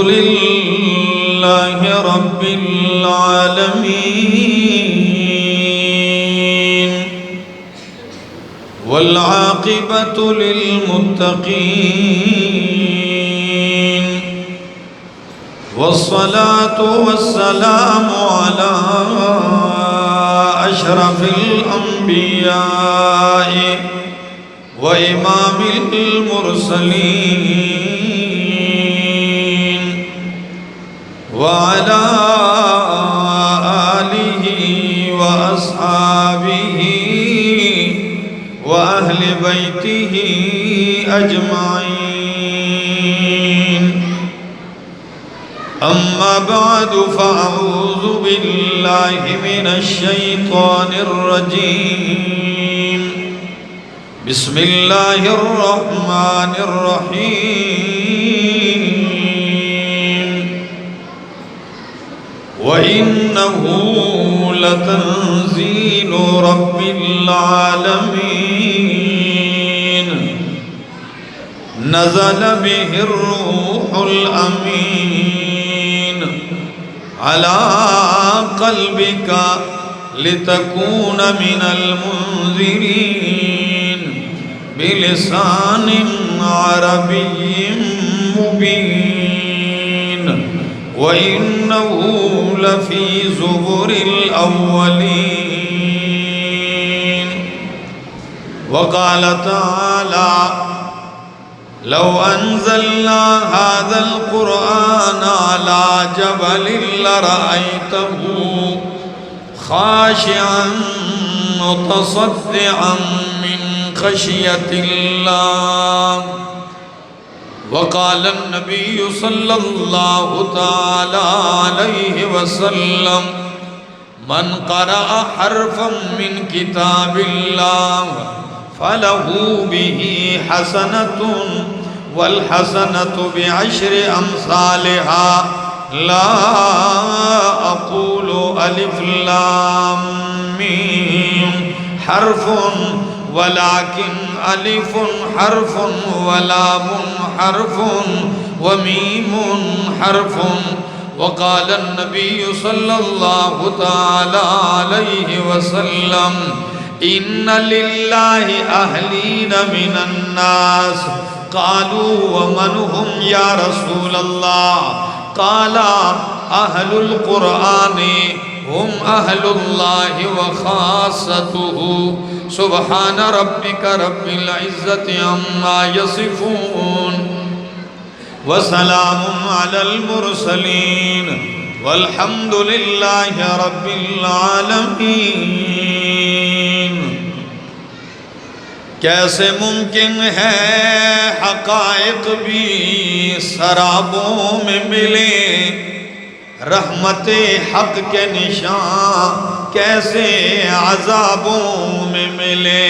لله رب العالمين والعاقبة للمتقين والصلاة والسلام على أشرف الأنبياء وإمام المرسلين وعلى آله وأصحابه وأهل بيته أجمعين أما بعد فأعوذ بالله من الشيطان الرجيم بسم الله الرحمن الرحيم وإنه لتنزيل رب العالمين نزل به الروح الأمين على قلبك لتكون من المنذرين بلسان عربي مبين وإنه لفي زبر الأولين وقال تعالى لو أنزلنا هذا القرآن على جبل لرأيته خاشعا متصدعا من خشية الله وقال النبي صلى الله تعالى عليه وسلم من قرأ حرفا من كتاب الله فله به حسنة والحسنة بعشر أمثالها لا أقول ألف لام ميم حرف ولكن ألف حرف ولام حرف وميم حرف وقال النبي صلى الله تعالى عليه وسلم إن لله أهلين من الناس قالوا ومن هم يا رسول الله قال أهل القرآن هم أهل الله وخاصته سبحان ربك رب العزة عما يصفون وسلام على المرسلين والحمد لله رب العالمين کیسے ممکن ہے حقائق بھی سرابوں میں ملے رحمت حق کے نشان کیسے عذابوں میں ملے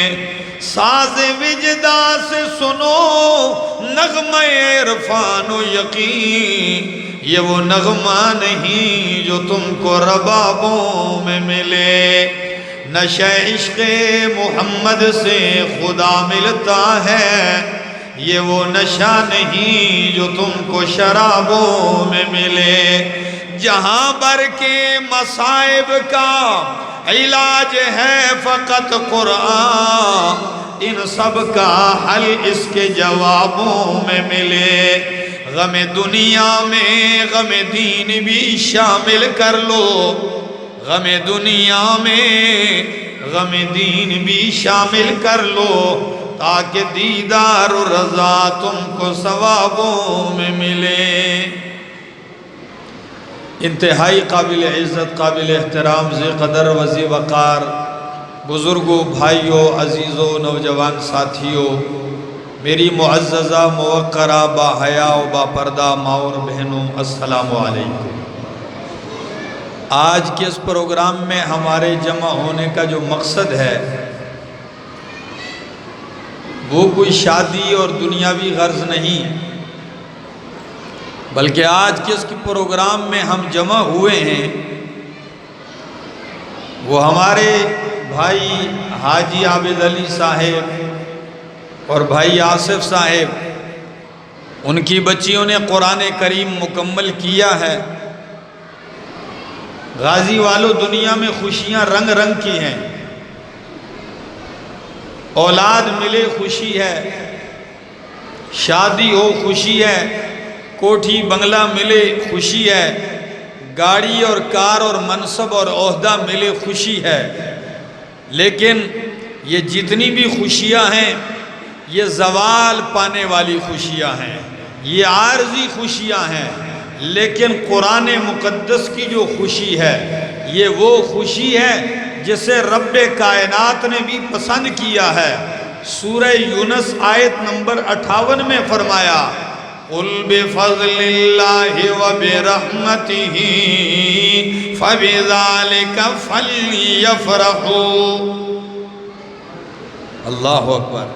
ساز وجدا سے سنو نغمہ عرفان و یقین یہ وہ نغمہ نہیں جو تم کو ربابوں میں ملے نشہ عشق محمد سے خدا ملتا ہے یہ وہ نشہ نہیں جو تم کو شرابوں میں ملے جہاں بر کے مصائب کا علاج ہے فقط قرآن ان سب کا حل اس کے جوابوں میں ملے غم دنیا میں غم دین بھی شامل کر لو غم دنیا میں غم دین بھی شامل کر لو تاکہ دیدار و رضا تم کو ثوابوں میں ملے انتہائی قابل عزت قابل احترام ذی قدر وذی وقار بزرگوں بھائیوں عزیزوں نوجوان ساتھیوں میری معززہ موقرہ باحیا و باپردہ ماں اور بہنوں السلام علیکم آج کے اس پروگرام میں ہمارے جمع ہونے کا جو مقصد ہے وہ کوئی شادی اور دنیاوی غرض نہیں بلکہ آج کے اس پروگرام میں ہم جمع ہوئے ہیں وہ ہمارے بھائی حاجی عابد علی صاحب اور بھائی آصف صاحب ان کی بچیوں نے قرآن کریم مکمل کیا ہے۔ غازی والوں، دنیا میں خوشیاں رنگ رنگ کی ہیں۔ اولاد ملے خوشی ہے، شادی ہو خوشی ہے، کوٹھی بنگلہ ملے خوشی ہے، گاڑی اور کار اور منصب اور عہدہ ملے خوشی ہے۔ لیکن یہ جتنی بھی خوشیاں ہیں یہ زوال پانے والی خوشیاں ہیں، یہ عارضی خوشیاں ہیں۔ لیکن قرآن مقدس کی جو خوشی ہے یہ وہ خوشی ہے جسے رب کائنات نے بھی پسند کیا ہے۔ سورہ یونس آیت نمبر 58 میں فرمایا قُلْ بِفَضْلِ اللَّهِ وَبِرَحْمَتِهِ فَبِذَلِكَ فَلْيَفْرَحُوا۔ اللہ اکبر،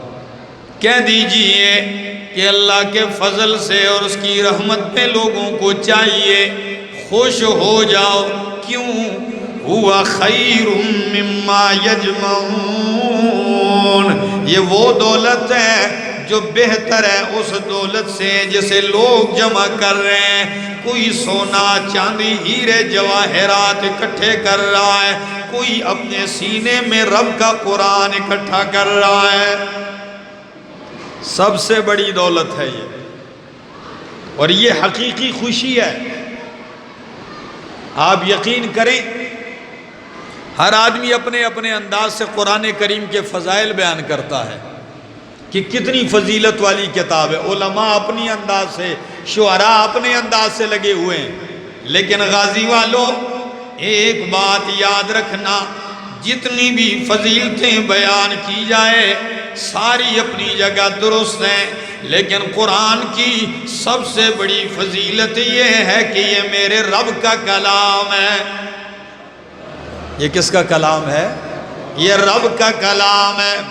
کہہ دیجئے کہ اللہ کے فضل سے اور اس کی رحمت پہ لوگوں کو چاہیے خوش ہو جاؤ۔ کیوں؟ ہوا خیر مما یجمعون، یہ وہ دولت ہے جو بہتر ہے اس دولت سے جسے لوگ جمع کر رہے ہیں۔ کوئی سونا چاندی ہیرے جواہرات اکٹھے کر رہا ہے، کوئی اپنے سینے میں رب کا قرآن اکٹھا کر رہا ہے۔ سب سے بڑی دولت ہے یہ، اور یہ حقیقی خوشی ہے۔ آپ یقین کریں، ہر آدمی اپنے اپنے انداز سے قرآن کریم کے فضائل بیان کرتا ہے کہ کتنی فضیلت والی کتاب ہے۔ علماء اپنی انداز سے، شعراء اپنے انداز سے لگے ہوئے ہیں۔ لیکن غازی والوں، ایک بات یاد رکھنا، جتنی بھی فضیلتیں بیان کی جائے ساری اپنی جگہ درست ہیں، لیکن قرآن کی سب سے بڑی فضیلت یہ ہے کہ یہ میرے رب کا کلام ہے۔ یہ کس کا کلام ہے؟ یہ رب کا کلام ہے۔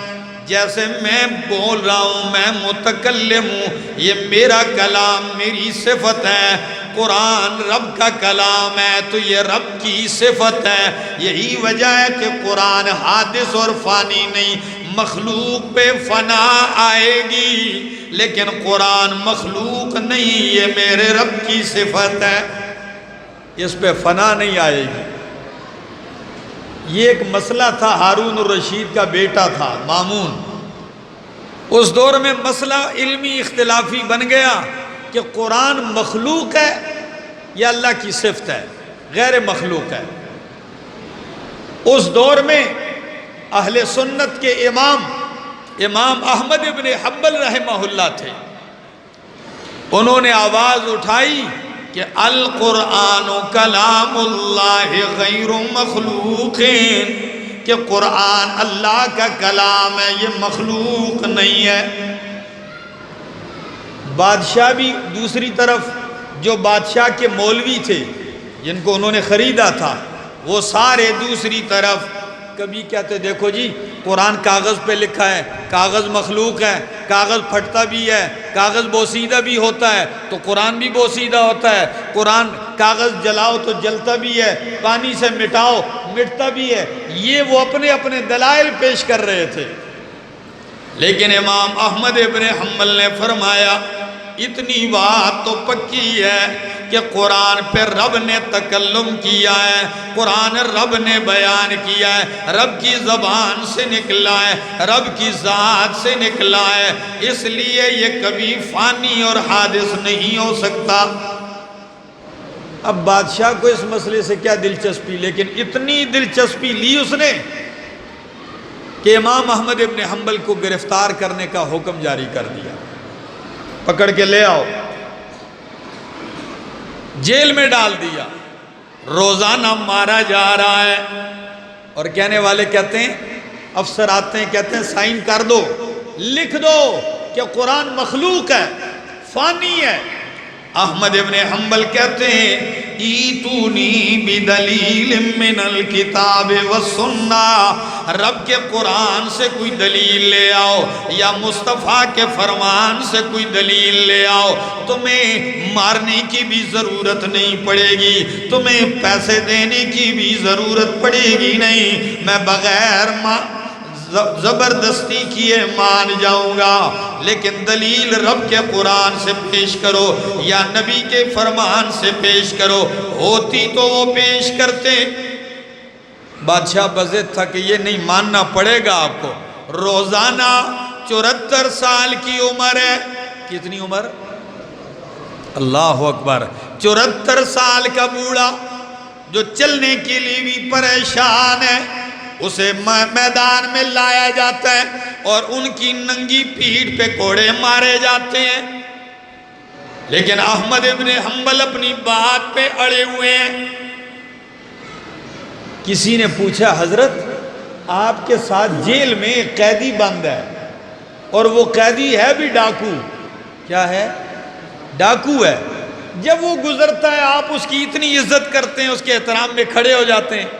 جیسے میں بول رہا ہوں، میں متکلم ہوں، یہ میرا کلام، میری صفت ہے۔ قرآن رب کا کلام ہے تو یہ رب کی صفت ہے۔ یہی وجہ ہے کہ قرآن حادث اور فانی نہیں، مخلوق پہ فنا آئے گی، لیکن قرآن مخلوق نہیں، یہ میرے رب کی صفت ہے، اس پہ فنا نہیں آئے گی۔ یہ ایک مسئلہ تھا، ہارون الرشید کا بیٹا تھا مامون۔ اس دور میں مسئلہ علمی اختلافی بن گیا کہ قرآن مخلوق ہے یا اللہ کی صفت ہے، غیر مخلوق ہے۔ اس دور میں اہل سنت کے امام احمد ابن حنبل رحمہ اللہ تھے۔ انہوں نے آواز اٹھائی کہ القرآن کلام اللہ غیر مخلوق، کہ قرآن اللہ کا کلام ہے، یہ مخلوق نہیں ہے۔ بادشاہ بھی دوسری طرف، جو بادشاہ کے مولوی تھے جن کو انہوں نے خریدا تھا، وہ سارے دوسری طرف کبھی کہتے دیکھو جی قرآن کاغذ پہ لکھا ہے، کاغذ مخلوق ہے، کاغذ پھٹتا بھی ہے، کاغذ بوسیدہ بھی ہوتا ہے تو قرآن بھی بوسیدہ ہوتا ہے، قرآن کاغذ جلاؤ تو جلتا بھی ہے، پانی سے مٹاؤ مٹتا بھی ہے۔ یہ وہ اپنے اپنے دلائل پیش کر رہے تھے۔ لیکن امام احمد ابن حنبل نے فرمایا اتنی بات تو پکی ہے کہ قرآن پہ رب نے تکلم کیا ہے، قرآن رب نے بیان کیا ہے، رب کی زبان سے نکلا ہے، رب کی ذات سے نکلا ہے، اس لیے یہ کبھی فانی اور حادث نہیں ہو سکتا۔ اب بادشاہ کو اس مسئلے سے کیا دلچسپی، لیکن اتنی دلچسپی لی اس نے کہ امام احمد ابن حنبل کو گرفتار کرنے کا حکم جاری کر دیا، پکڑ کے لے آؤ، جیل میں ڈال دیا، روزانہ مارا جا رہا ہے۔ اور کہنے والے کہتے ہیں، افسر آتے ہیں کہتے ہیں سائن کر دو، لکھ دو کہ قرآن مخلوق ہے، فانی ہے۔ احمد ابن حنبل کہتے ہیں ایتونی بدلیل من الکتاب والسنہ، رب کے قرآن سے کوئی دلیل لے آؤ یا مصطفیٰ کے فرمان سے کوئی دلیل لے آؤ، تمہیں مارنے کی بھی ضرورت نہیں پڑے گی، تمہیں پیسے دینے کی بھی ضرورت پڑے گی نہیں، میں بغیر زبردستی کیے مان جاؤں گا، لیکن دلیل رب کے قرآن سے پیش کرو یا نبی کے فرمان سے پیش کرو۔ ہوتی تو وہ پیش کرتے۔ بادشاہ بضد تھا کہ یہ نہیں ماننا پڑے گا آپ کو۔ روزانہ 74 سال کی عمر ہے۔ کتنی عمر؟ اللہ اکبر! 74 سال کا بوڑھا جو چلنے کے لیے بھی پریشان ہے، اسے میدان میں لایا جاتا ہے اور ان کی ننگی پیٹھ پہ کوڑے مارے جاتے ہیں، لیکن احمد ابن حنبل اپنی بات پہ اڑے ہوئے ہیں۔ کسی نے پوچھا حضرت آپ کے ساتھ جیل میں ایک قیدی بند ہے اور وہ قیدی ہے بھی ڈاکو، کیا ہے؟ ڈاکو ہے، جب وہ گزرتا ہے آپ اس کی اتنی عزت کرتے ہیں، اس کے احترام میں کھڑے ہو جاتے ہیں،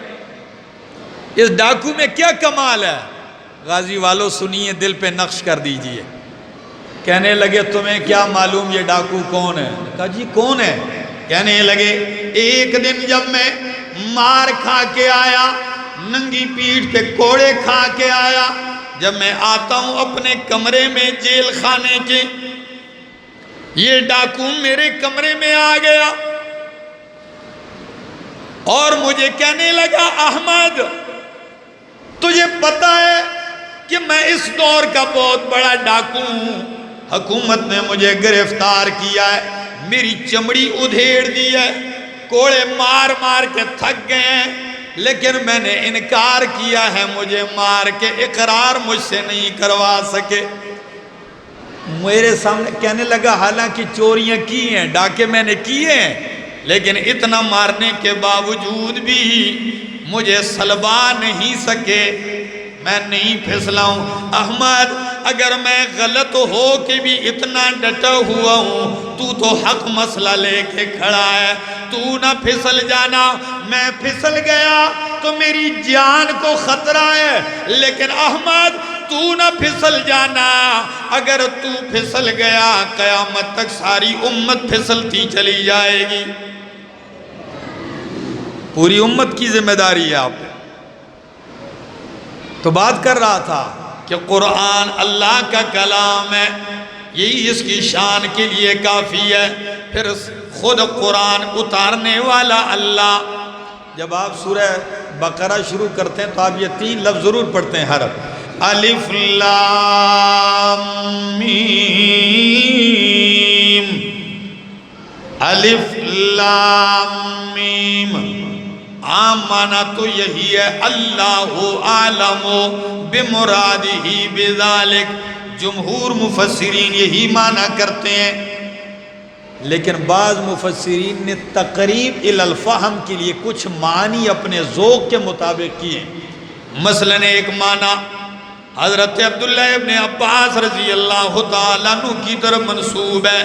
اس ڈاکو میں کیا کمال ہے؟ غازی والوں سنیے، دل پہ نقش کر دیجئے۔ کہنے لگے تمہیں کیا معلوم یہ ڈاکو کون ہے؟ کہا جی کون ہے؟ کہنے لگے ایک دن جب میں مار کھا کے آیا، ننگی پیٹھ پہ کوڑے کھا کے آیا، جب میں آتا ہوں اپنے کمرے میں جیل خانے کے، یہ ڈاکو میرے کمرے میں آ گیا اور مجھے کہنے لگا احمد تجھے پتا ہے کہ میں اس دور کا بہت بڑا ڈاکو ہوں، حکومت نے مجھے گرفتار کیا ہے، میری چمڑی ادھیڑ دی ہے، کوڑے مار مار کے تھک گئے ہیں، لیکن میں نے انکار کیا ہے، مجھے مار کے اقرار مجھ سے نہیں کروا سکے۔ میرے سامنے کہنے لگا حالانکہ چوریاں کی ہیں، ڈاکے میں نے کیے ہیں، لیکن اتنا مارنے کے باوجود بھی مجھے سلبا نہیں سکے، میں نہیں پھسلا ہوں۔ احمد اگر میں غلط ہو کے بھی اتنا ڈٹا ہوا ہوں، تو حق مسئلہ لے کے کھڑا ہے، تو نہ پھسل جانا، میں پھسل گیا تو میری جان کو خطرہ ہے، لیکن احمد تو نہ پھسل جانا، اگر تو پھسل گیا قیامت تک ساری امت پھسلتی چلی جائے گی۔ پوری امت کی ذمہ داری ہے آپ پہ۔ تو بات کر رہا تھا کہ قرآن اللہ کا کلام ہے، یہی اس کی شان کے لیے کافی ہے، پھر خود قرآن اتارنے والا اللہ۔ جب آپ سورہ بقرہ شروع کرتے ہیں تو آپ یہ 3 لفظ ضرور پڑھتے ہیں، حرف الف لام میم، الف لام میم۔ عام معنی تو یہی ہے، اللہ عالم بمرادہ بذالک، جمہور مفسرین یہی معنی کرتے ہیں، لیکن بعض مفسرین نے تقریب الی الفہم کے لیے کچھ معنی اپنے ذوق کے مطابق کیے۔ مثلا ایک معنی حضرت عبداللہ ابن عباس رضی اللہ تعالیٰ عنہ کی طرف منسوب ہے،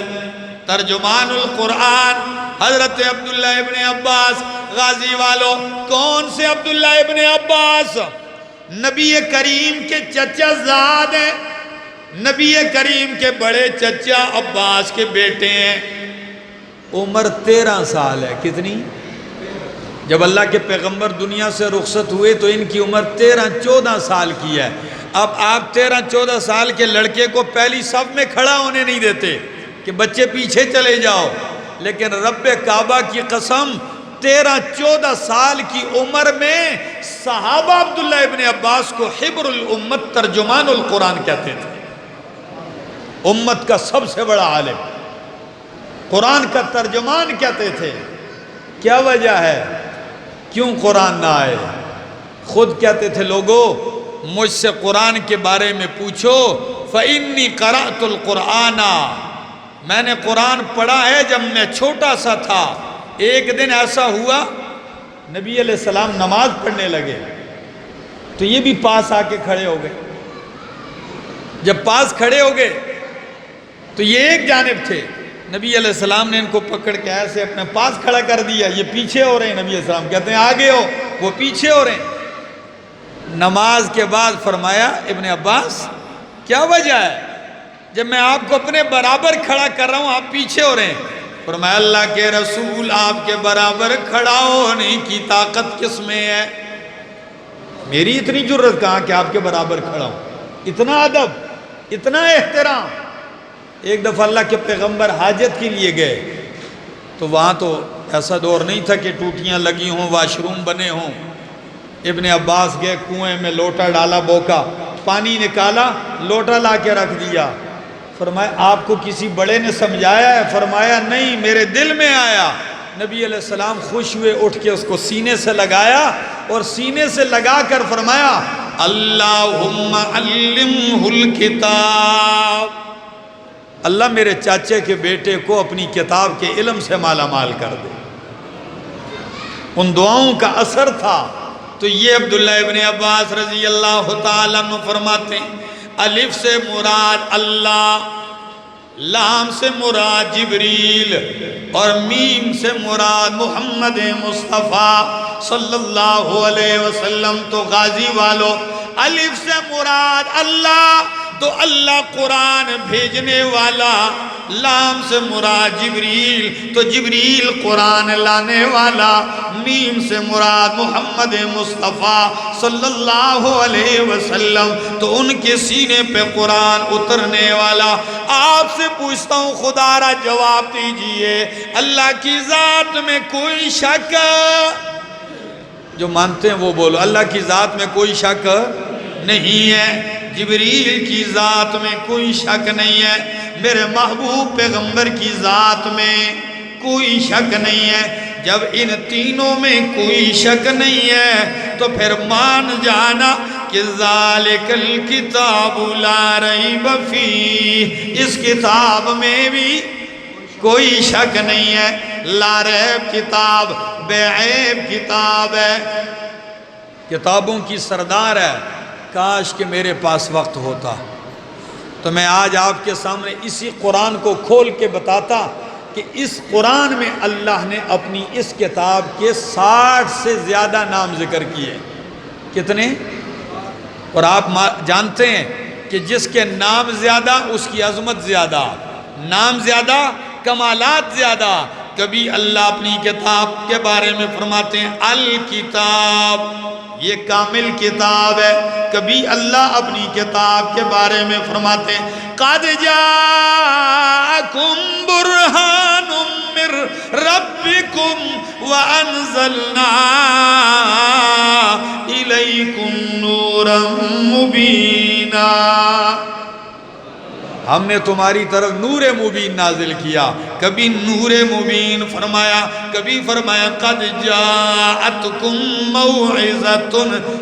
ترجمان القرآن حضرت عبداللہ ابن عباس۔ غازی والو کون سے عبداللہ ابن عباس؟ نبی کریم کے چچا زاد ہیں، نبی کریم کے بڑے چچا عباس کے بیٹے ہیں۔ عمر 13 سال ہے، کتنی؟ جب اللہ کے پیغمبر دنیا سے رخصت ہوئے تو ان کی عمر 13-14 سال کی ہے۔ اب آپ 13-14 سال کے لڑکے کو پہلی صف میں کھڑا ہونے نہیں دیتے کہ بچے پیچھے چلے جاؤ، لیکن رب کعبہ کی قسم 13-14 سال کی عمر میں صحابہ عبداللہ ابن عباس کو حبر الامت ترجمان القرآن کہتے تھے، امت کا سب سے بڑا عالم، قرآن کا ترجمان کہتے تھے۔ کیا وجہ ہے کیوں قرآن نہ آئے؟ خود کہتے تھے لوگوں مجھ سے قرآن کے بارے میں پوچھو، فَإِنِّي قَرَأْتُ الْقُرْآنَ، میں نے قرآن پڑھا ہے جب میں چھوٹا سا تھا۔ ایک دن ایسا ہوا نبی علیہ السلام نماز پڑھنے لگے تو یہ بھی پاس آ کے کھڑے ہو گئے۔ جب پاس کھڑے ہو گئے تو یہ ایک جانب تھے، نبی علیہ السلام نے ان کو پکڑ کے ایسے اپنے پاس کھڑا کر دیا، یہ پیچھے ہو رہے ہیں، نبی علیہ السلام کہتے ہیں آگے ہو، وہ پیچھے ہو رہے ہیں۔ نماز کے بعد فرمایا ابن عباس کیا وجہ ہے جب میں آپ کو اپنے برابر کھڑا کر رہا ہوں آپ پیچھے ہو رہے ہیں؟ فرمایا اللہ کے رسول آپ کے برابر کھڑا ہونے کی طاقت کس میں ہے؟ میری اتنی جرت کہاں کہ آپ کے برابر کھڑا ہوں. اتنا ادب، اتنا احترام. ایک دفعہ اللہ کے پیغمبر حاجت کے لیے گئے تو وہاں تو ایسا دور نہیں تھا کہ ٹوٹیاں لگی ہوں، واش روم بنے ہوں. ابن عباس گئے، کنویں میں لوٹا ڈالا، بوکا، پانی نکالا، لوٹا لا کے رکھ دیا. فرمایا آپ کو کسی بڑے نے سمجھایا ہے؟ فرمایا نہیں، میرے دل میں آیا. نبی علیہ السلام خوش ہوئے، اٹھ کے اس کو سینے سے لگایا اور سینے سے لگا کر فرمایا اللہم علمہ الکتاب. اللہ میرے چاچے کے بیٹے کو اپنی کتاب کے علم سے مالا مال کر دے. ان دعاؤں کا اثر تھا. تو یہ عبداللہ ابن عباس رضی اللہ تعالیٰ عنہ فرماتے ہیں الف سے مراد اللہ، لام سے مراد جبریل اور میم سے مراد محمد مصطفیٰ صلی اللہ علیہ وسلم. تو غازی والو، الف سے مراد اللہ تو اللہ قرآن بھیجنے والا، لام سے مراد جبریل تو جبریل قرآن لانے والا، میم سے مراد محمد مصطفیٰ صلی اللہ علیہ وسلم تو ان کے سینے پہ قرآن اترنے والا. آپ سے پوچھتا ہوں خدا را جواب دیجئے، اللہ کی ذات میں کوئی شک؟ جو مانتے ہیں وہ بولو. اللہ کی ذات میں کوئی شک نہیں ہے. جبریل کی ذات میں کوئی شک نہیں ہے. میرے محبوب پیغمبر کی ذات میں کوئی شک نہیں ہے. جب ان تینوں میں کوئی شک نہیں ہے تو پھر مان جانا کہ ذالک الکتاب لا ریب فیہ، اس کتاب میں بھی کوئی شک نہیں ہے. لا ریب کتاب، بے عیب کتاب ہے، کتابوں کی سردار ہے. کاش کہ میرے پاس وقت ہوتا تو میں آج آپ کے سامنے اسی قرآن کو کھول کے بتاتا کہ اس قرآن میں اللہ نے اپنی اس کتاب کے 60 سے زیادہ نام ذکر کیے. کتنے؟ اور آپ جانتے ہیں کہ جس کے نام زیادہ اس کی عظمت زیادہ، نام زیادہ کمالات زیادہ. کبھی اللہ اپنی کتاب کے بارے میں فرماتے ہیں الکتاب، یہ کامل کتاب ہے. کبھی اللہ اپنی کتاب کے بارے میں فرماتے ہیں قد جاءکم برہان من ربکم وانزلنا الیکم نورا مبینا. ہم نے تمہاری طرف نور مبین نازل کیا. کبھی نور مبین فرمایا، کبھی فرمایا قد جاءتکم موعظۃ،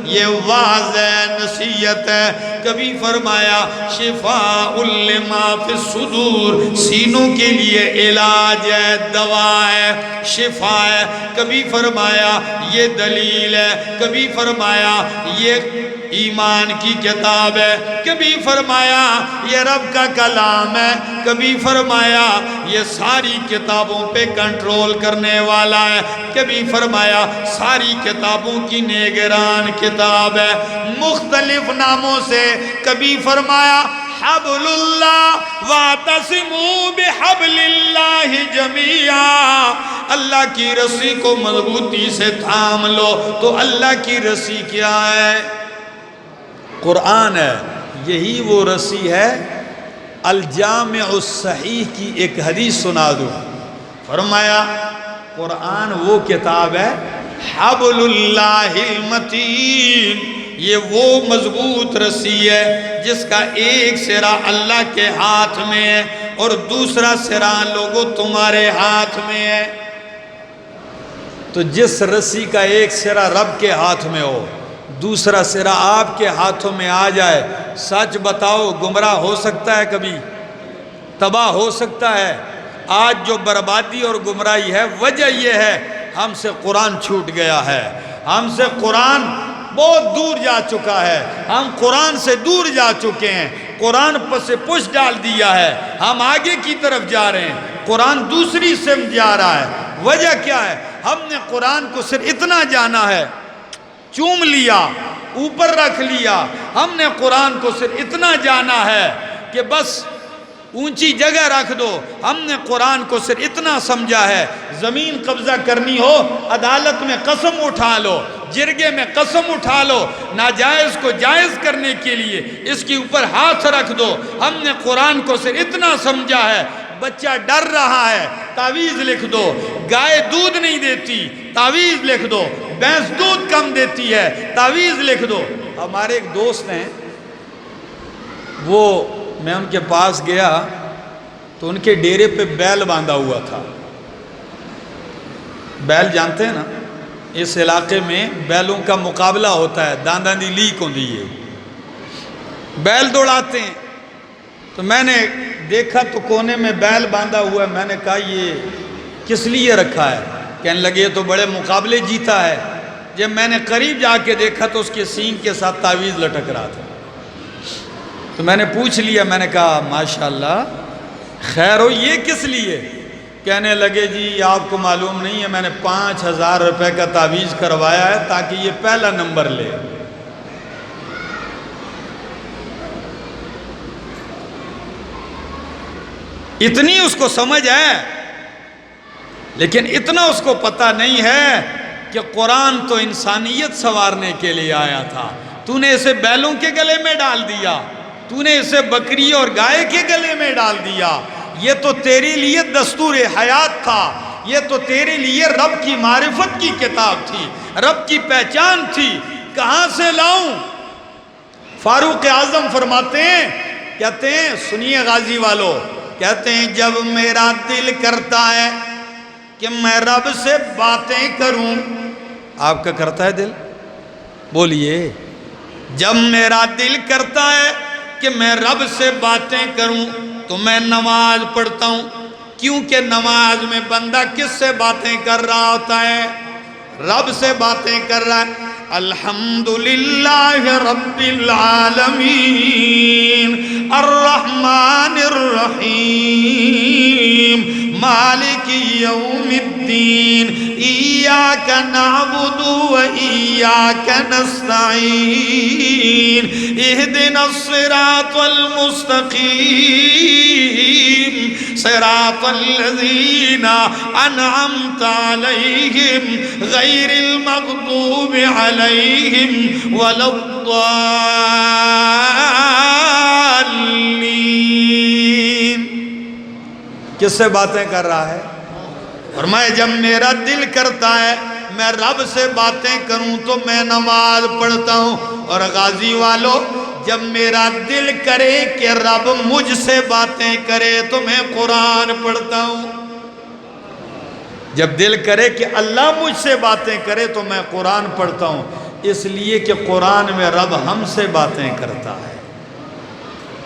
یہ واضح نصیحت ہے. کبھی فرمایا شفاء لما فی الصدور، سینوں کے لیے علاج ہے، دوا ہے، شفا ہے. کبھی فرمایا یہ دلیل ہے، کبھی فرمایا یہ ایمان کی کتاب ہے، کبھی فرمایا یہ رب کا کلام ہے، کبھی فرمایا یہ ساری کتابوں پہ کنٹرول کرنے والا ہے، کبھی فرمایا ساری کتابوں کی نگران کتاب ہے. مختلف ناموں سے. کبھی فرمایا حبل اللہ واعتصموا بحبل اللہ جمیعا، اللہ کی رسی کو مضبوطی سے تھام لو. تو اللہ کی رسی کیا ہے؟ قرآن ہے. یہی وہ رسی ہے. الجامع الصحیح کی ایک حدیث سنا دوں. فرمایا قرآن وہ کتاب ہے حبل اللہ المتین، یہ وہ مضبوط رسی ہے جس کا ایک سرا اللہ کے ہاتھ میں ہے اور دوسرا سرا لوگوں تمہارے ہاتھ میں ہے. تو جس رسی کا ایک سرا رب کے ہاتھ میں ہو، دوسرا سرا آپ کے ہاتھوں میں آ جائے، سچ بتاؤ گمراہ ہو سکتا ہے؟ کبھی تباہ ہو سکتا ہے؟ آج جو بربادی اور گمراہی ہے وجہ یہ ہے ہم سے قرآن چھوٹ گیا ہے. ہم سے قرآن بہت دور جا چکا ہے. ہم قرآن سے دور جا چکے ہیں. قرآن پس پش ڈال دیا ہے. ہم آگے کی طرف جا رہے ہیں، قرآن دوسری سمت جا رہا ہے. وجہ کیا ہے؟ ہم نے قرآن کو صرف اتنا جانا ہے، چوم لیا، اوپر رکھ لیا. ہم نے قرآن کو صرف اتنا جانا ہے کہ بس اونچی جگہ رکھ دو. ہم نے قرآن کو صرف اتنا سمجھا ہے زمین قبضہ کرنی ہو عدالت میں قسم اٹھا لو. جرگے میں قسم اٹھا لو، ناجائز کو جائز کرنے کے لیے اس کے اوپر ہاتھ رکھ دو۔ ہم نے قرآن کو صرف اتنا سمجھا ہے، بچہ ڈر رہا ہے تعویذ لکھ دو، گائے دودھ نہیں دیتی تعویذ لکھ دو، بھینس دودھ کم دیتی ہے تعویذ لکھ دو۔ ہمارے ایک دوست ہیں، وہ میں ان کے پاس گیا تو ان کے ڈیرے پہ بیل باندھا ہوا تھا۔ بیل جانتے ہیں نا، اس علاقے میں بیلوں کا مقابلہ ہوتا ہے، دانداں دی لیک ہوندی ہے، بیل دوڑاتے ہیں۔ تو میں نے دیکھا تو کونے میں بیل باندھا ہوا ہے، میں نے کہا یہ کس لیے رکھا ہے؟ کہنے لگے یہ تو بڑے مقابلے جیتا ہے۔ جب میں نے قریب جا کے دیکھا تو اس کے سینگ کے ساتھ تعویذ لٹک رہا تھا۔ تو میں نے پوچھ لیا، میں نے کہا ماشاءاللہ خیر ہو، یہ کس لیے؟ کہنے لگے جی آپ کو معلوم نہیں ہے، میں نے 5000 روپے کا تعویذ کروایا ہے تاکہ یہ پہلا نمبر لے۔ اتنی اس کو سمجھ ہے، لیکن اتنا اس کو پتہ نہیں ہے کہ قرآن تو انسانیت سنوارنے کے لیے آیا تھا۔ تو نے اسے بیلوں کے گلے میں ڈال دیا، تو نے اسے بکری اور گائے کے گلے میں ڈال دیا۔ یہ تو تیرے لیے دستور حیات تھا، یہ تو تیرے لیے رب کی معرفت کی کتاب تھی، رب کی پہچان تھی۔ کہاں سے لاؤں؟ فاروق اعظم فرماتے ہیں، کہتے ہیں سنیے غازی والو، کہتے ہیں جب میرا دل کرتا ہے کہ میں رب سے باتیں کروں۔ آپ کا کرتا ہے دل؟ بولیے۔ جب میرا دل کرتا ہے کہ میں رب سے باتیں کروں تو میں نماز پڑھتا ہوں، کیونکہ نماز میں بندہ کس سے باتیں کر رہا ہوتا ہے؟ رب سے باتیں کر رہا ہے۔ الحمدللہ رب العالمین الرحمن الرحیم مالک یوم الدین ایاک نعبد و ایاک نستعین اہدنا الصراط المستقیم صراط الذین انعمت علیہم غیر المغضوب علیہم ولا الضالین۔ کس سے باتیں کر رہا ہے؟ فرمایا جب میرا دل کرتا ہے میں رب سے باتیں کروں تو میں نماز پڑھتا ہوں، اور غازی والو جب میرا دل کرے کہ رب مجھ سے باتیں کرے تو میں قرآن پڑھتا ہوں۔ جب دل کرے کہ اللہ مجھ سے باتیں کرے تو میں قرآن پڑھتا ہوں، اس لیے کہ قرآن میں رب ہم سے باتیں کرتا ہے،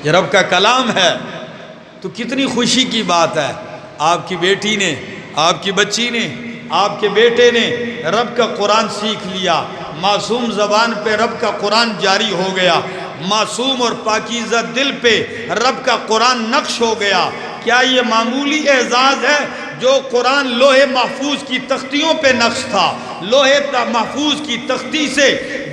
یہ رب کا کلام ہے۔ تو کتنی خوشی کی بات ہے، آپ کی بیٹی نے، آپ کی بچی نے، آپ کے بیٹے نے رب کا قرآن سیکھ لیا، معصوم زبان پہ رب کا قرآن جاری ہو گیا، معصوم اور پاکیزہ دل پہ رب کا قرآن نقش ہو گیا۔ کیا یہ معمولی اعزاز ہے؟ جو قرآن لوح محفوظ کی تختیوں پہ نقش تھا، لوح محفوظ کی تختی سے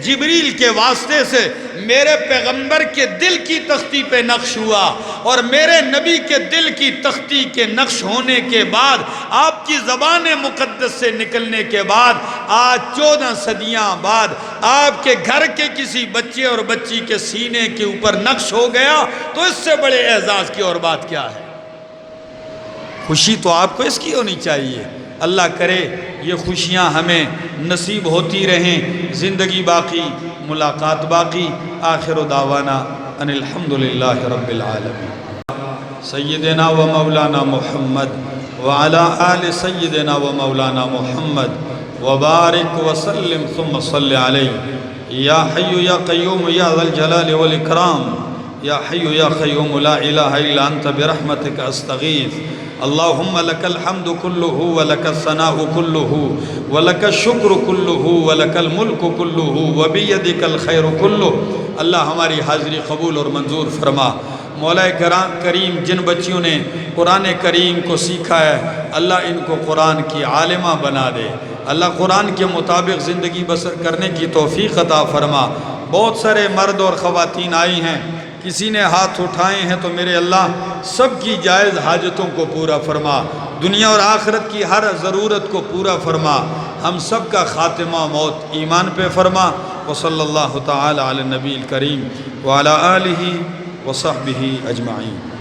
جبریل کے واسطے سے میرے پیغمبر کے دل کی تختی پہ نقش ہوا، اور میرے نبی کے دل کی تختی کے نقش ہونے کے بعد آپ کی زبان مقدس سے نکلنے کے بعد آج 14 صدیاں بعد آپ کے گھر کے کسی بچے اور بچی کے سینے کے اوپر نقش ہو گیا، تو اس سے بڑے اعزاز کی اور بات کیا ہے؟ خوشی تو آپ کو اس کی ہونی چاہیے۔ اللہ کرے یہ خوشیاں ہمیں نصیب ہوتی رہیں، زندگی باقی، ملاقات باقی۔ آخر دعوانا ان الحمدللہ رب العالمین۔ سیدنا و مولانا محمد وعلی آل سیدنا و مولانا محمد وبارک وسلم ثم صلی علیہ۔ یا حی یا قیوم یا ذا الجلال والاکرام، یا حی یا قیوم لا الہ الا انت برحمتک استغیث۔ اللہم لک الحمد کلہ ولک الثناء کلہ ولک الشکر کلہ ولک الملک کلہ وبیدک الخیر کلہ۔ اللہ ہماری حاضری قبول اور منظور فرما۔ مولا کریم جن بچیوں نے قرآن کریم کو سیکھا ہے، اللہ ان کو قرآن کی عالمہ بنا دے۔ اللہ قرآن کے مطابق زندگی بسر کرنے کی توفیق عطا فرما۔ بہت سارے مرد اور خواتین آئی ہیں کسی نے ہاتھ اٹھائے ہیں تو میرے اللہ سب کی جائز حاجتوں کو پورا فرما، دنیا اور آخرت کی ہر ضرورت کو پورا فرما، ہم سب کا خاتمہ موت ایمان پہ فرما۔ وصلی اللہ تعالی علی النبی الکریم وعلی آلہ وصحبہ اجمعین۔